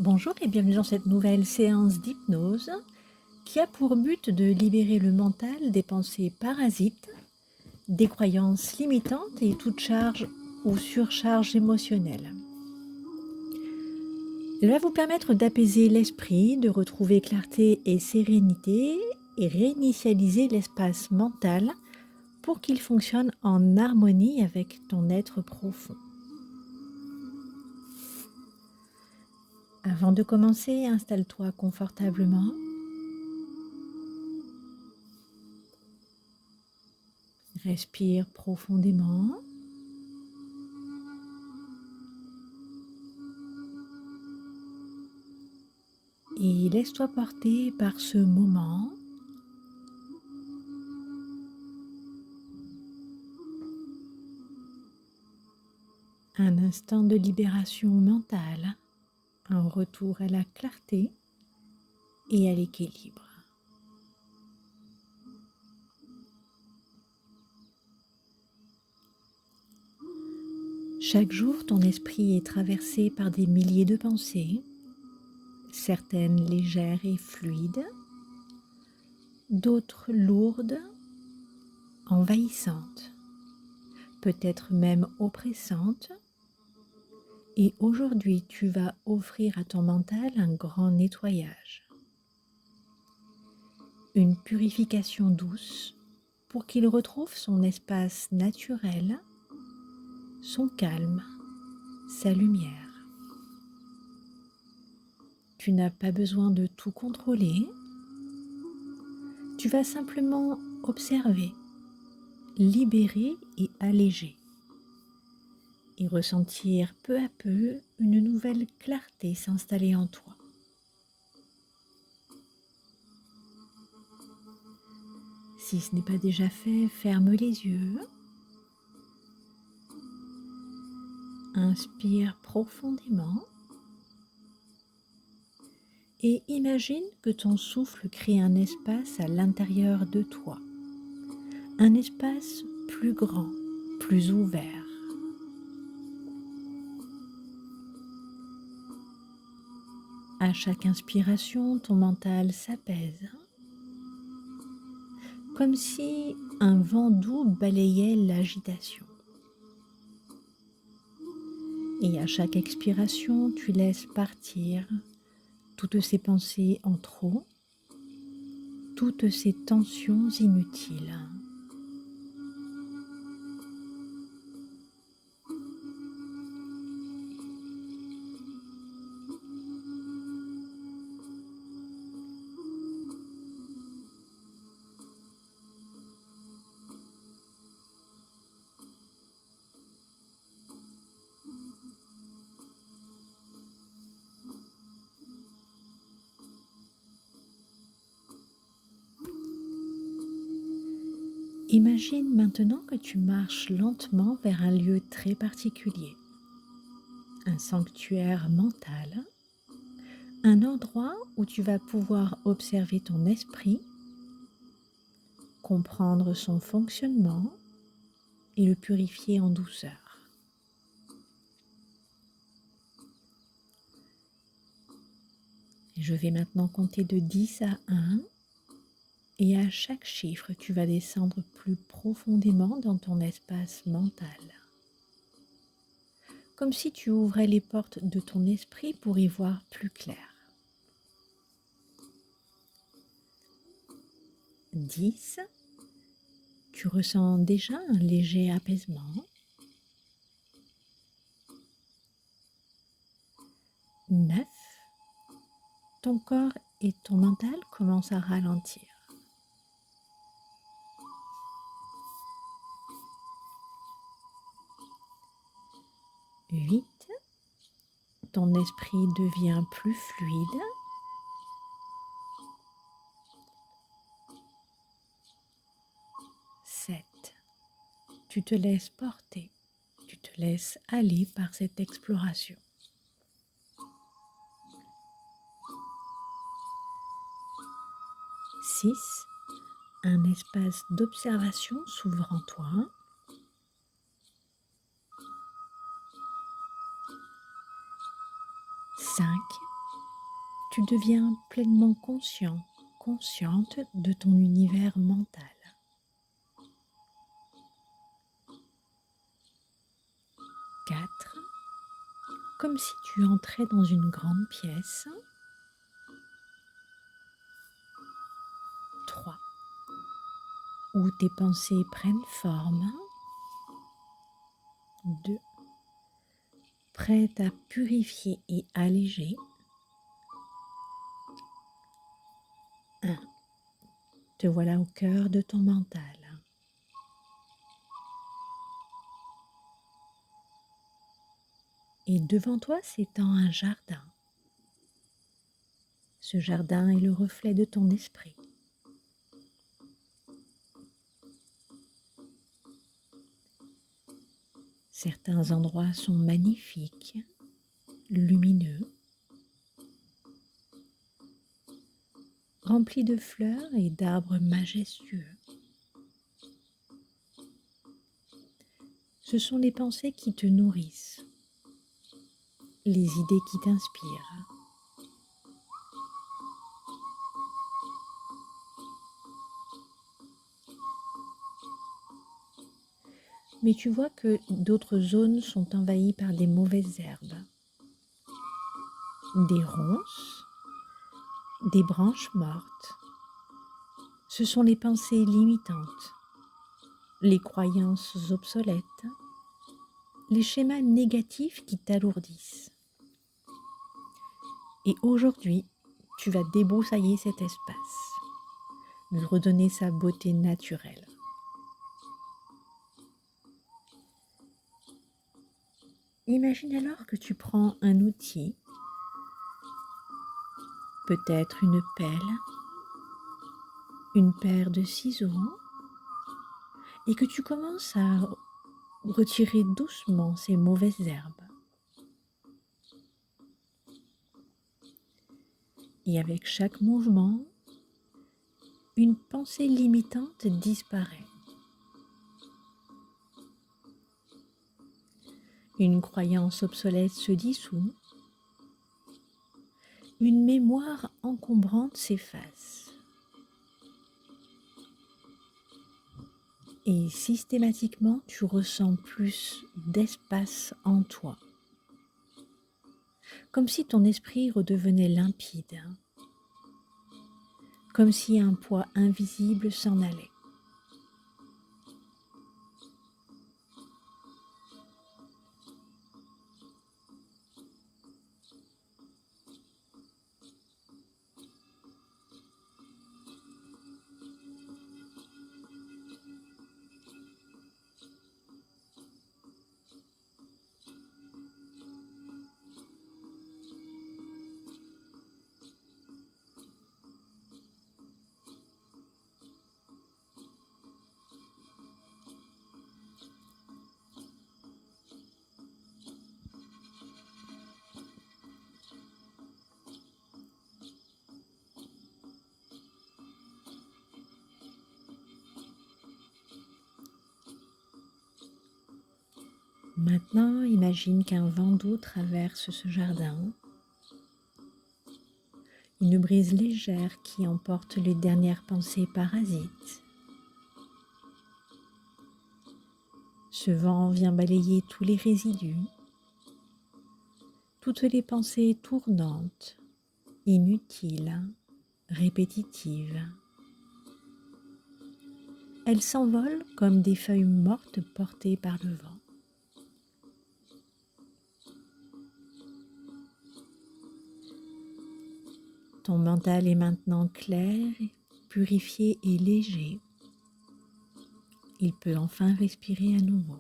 Bonjour et bienvenue dans cette nouvelle séance d'hypnose qui a pour but de libérer le mental des pensées parasites, des croyances limitantes et toute charge ou surcharge émotionnelle. Elle va vous permettre d'apaiser l'esprit, de retrouver clarté et sérénité et réinitialiser l'espace mental pour qu'il fonctionne en harmonie avec ton être profond. Avant de commencer, installe-toi confortablement. Respire profondément. Et laisse-toi porter par ce moment. Un instant de libération mentale, un retour à la clarté et à l'équilibre. Chaque jour, ton esprit est traversé par des milliers de pensées, certaines légères et fluides, d'autres lourdes, envahissantes, peut-être même oppressantes. Et aujourd'hui, tu vas offrir à ton mental un grand nettoyage, une purification douce pour qu'il retrouve son espace naturel, son calme, sa lumière. Tu n'as pas besoin de tout contrôler, tu vas simplement observer, libérer et alléger, et ressentir peu à peu une nouvelle clarté s'installer en toi. Si ce n'est pas déjà fait, ferme les yeux. Inspire profondément et imagine que ton souffle crée un espace à l'intérieur de toi, un espace plus grand, plus ouvert. À chaque inspiration, ton mental s'apaise, comme si un vent doux balayait l'agitation. Et à chaque expiration, tu laisses partir toutes ces pensées en trop, toutes ces tensions inutiles. Imagine maintenant que tu marches lentement vers un lieu très particulier, un sanctuaire mental, un endroit où tu vas pouvoir observer ton esprit, comprendre son fonctionnement et le purifier en douceur. Je vais maintenant compter de 10 à 1 et à chaque chiffre, tu vas descendre plus profondément dans ton espace mental. Comme si tu ouvrais les portes de ton esprit pour y voir plus clair. 10, tu ressens déjà un léger apaisement. 9, ton corps et ton mental commencent à ralentir. 8, ton esprit devient plus fluide. 7, tu te laisses porter, tu te laisses aller par cette exploration. 6, un espace d'observation s'ouvre en toi. 5, Tu deviens pleinement conscient, consciente de ton univers mental. 4. Comme si tu entrais dans une grande pièce. 3. Où tes pensées prennent forme. 2. Prête à purifier et alléger. 1. Te voilà au cœur de ton mental. Et devant toi s'étend un jardin. Ce jardin est le reflet de ton esprit. Certains endroits sont magnifiques, lumineux, remplis de fleurs et d'arbres majestueux. Ce sont les pensées qui te nourrissent, les idées qui t'inspirent. Mais tu vois que d'autres zones sont envahies par des mauvaises herbes, des ronces, des branches mortes. Ce sont les pensées limitantes, les croyances obsolètes, les schémas négatifs qui t'alourdissent. Et aujourd'hui, tu vas débroussailler cet espace, lui redonner sa beauté naturelle. Imagine alors que tu prends un outil, peut-être une pelle, une paire de ciseaux, et que tu commences à retirer doucement ces mauvaises herbes. Et avec chaque mouvement, une pensée limitante disparaît. Une croyance obsolète se dissout. Une mémoire encombrante s'efface. Et systématiquement, tu ressens plus d'espace en toi. Comme si ton esprit redevenait limpide. Comme si un poids invisible s'en allait. Maintenant, imagine qu'un vent doux traverse ce jardin, une brise légère qui emporte les dernières pensées parasites. Ce vent vient balayer tous les résidus, toutes les pensées tournantes, inutiles, répétitives. Elles s'envolent comme des feuilles mortes portées par le vent. Ton mental est maintenant clair, purifié et léger. Il peut enfin respirer à nouveau.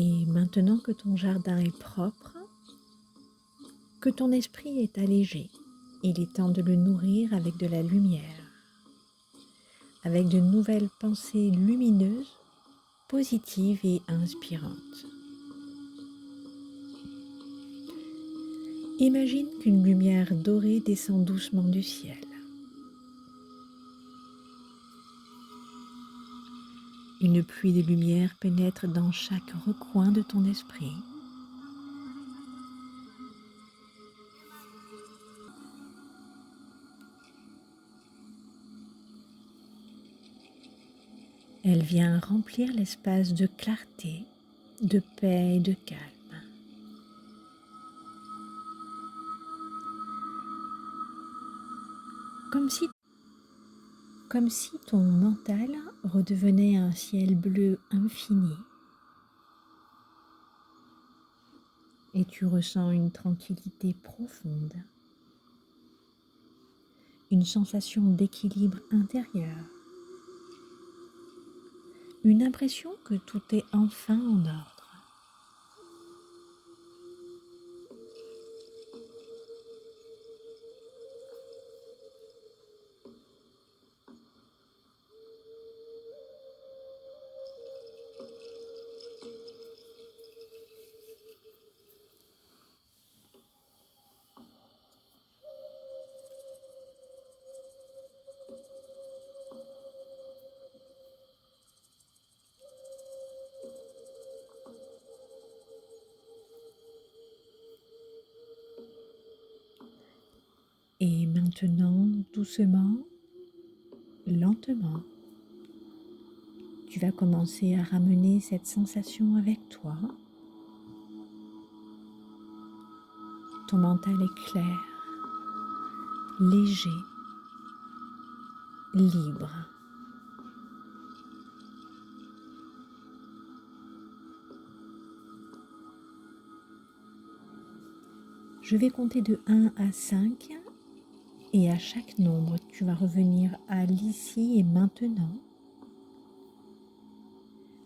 Et maintenant que ton jardin est propre, que ton esprit est allégé, il est temps de le nourrir avec de la lumière. avec de nouvelles pensées lumineuses, positives et inspirantes. Imagine qu'une lumière dorée descend doucement du ciel. Une pluie de lumière pénètre dans chaque recoin de ton esprit. Elle vient remplir l'espace de clarté, de paix et de calme. Comme si ton mental redevenait un ciel bleu infini et tu ressens une tranquillité profonde, une sensation d'équilibre intérieur, une impression que tout est enfin en ordre. Et maintenant, doucement, lentement, tu vas commencer à ramener cette sensation avec toi. Ton mental est clair, léger, libre. Je vais compter de 1 à 5 et à chaque nombre, tu vas revenir à l'ici et maintenant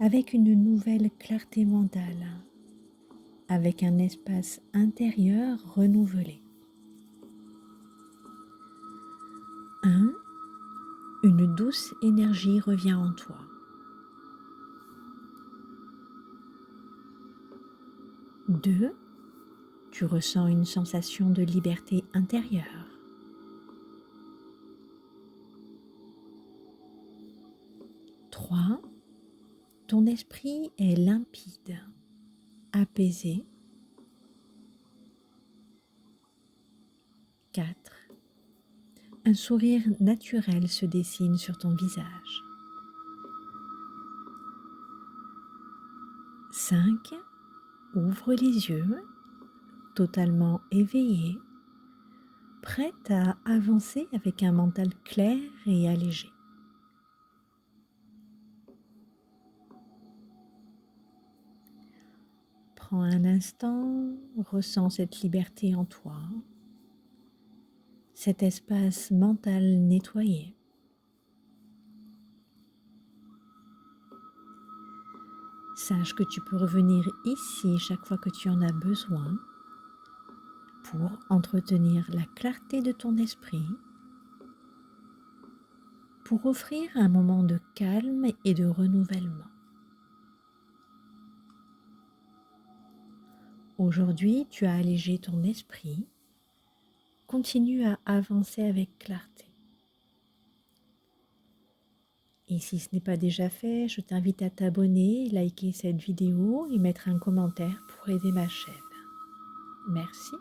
avec une nouvelle clarté mentale, avec un espace intérieur renouvelé. 1. Une douce énergie revient en toi. 2. Tu ressens une sensation de liberté intérieure. 3. Ton esprit est limpide, apaisé. 4. Un sourire naturel se dessine sur ton visage. 5. Ouvre les yeux, totalement éveillé, prête à avancer avec un mental clair et allégé. Prends un instant, ressens cette liberté en toi, cet espace mental nettoyé. Sache que tu peux revenir ici chaque fois que tu en as besoin pour entretenir la clarté de ton esprit, pour offrir un moment de calme et de renouvellement. Aujourd'hui, tu as allégé ton esprit. Continue à avancer avec clarté. Et si ce n'est pas déjà fait, je t'invite à t'abonner, liker cette vidéo et mettre un commentaire pour aider ma chaîne. Merci.